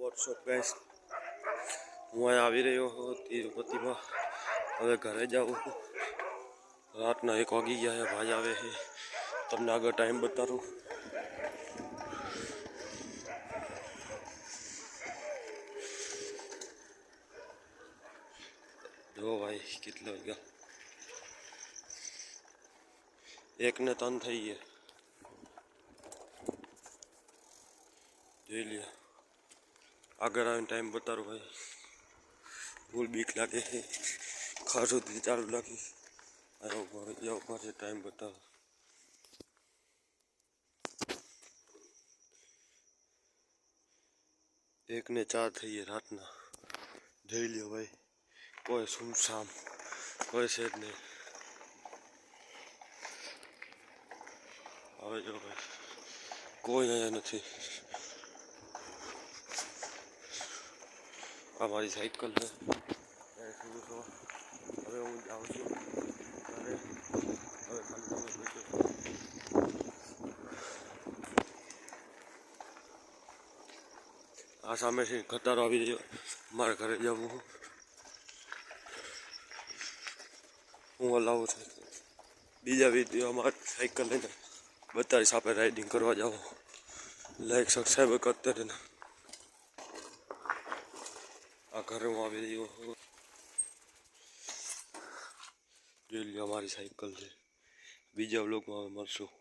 WhatsApp guys, હું અહીં આવી રહ્યો છું તિરુપતિમાં. હવે ઘરે જાઉં છું. રાતના 1 વાગી ગયા છે. ભાઈ આવે છે, તમને આગળ ટાઈમ બતાવું. જો ભાઈ કેટલા વાગ્યા, 1:03 થઈ ગયા. જોઈ લે, આગળ આવીને ટાઈમ બતાવું ભાઈ. ફૂલ બીક લાગે છે, ખાસું ચાલુ લાગી. ઉપર છે ટાઈમ બતાવો. 1:04 થઈ ગયા રાતના. જોઈ લ્યો ભાઈ, કોઈ સુમસામ કોઈ છે જ નહીં. હવે જો ભાઈ કોઈ અહીંયા નથી. આ મારી સાયકલ છે. હવે હું જાઉં છું ઘરે. હવે ખાલી આ સામેથી ખટારો આવી રહ્યો. મારે ઘરે જવું. હું હલાવું છું. બીજા વિડીયોમાં સાયકલ લઈને બતાવીશ. આપણે રાઇડિંગ કરવા જાઉં. લાઈક સબસ્ક્રાઈબ કરતા રહેને. આ ઘરે હું આવી રહ્યો છું. જોઈ લો, અમારી સાયકલ છે. બીજા વ્લોગમાં હવે મળશું.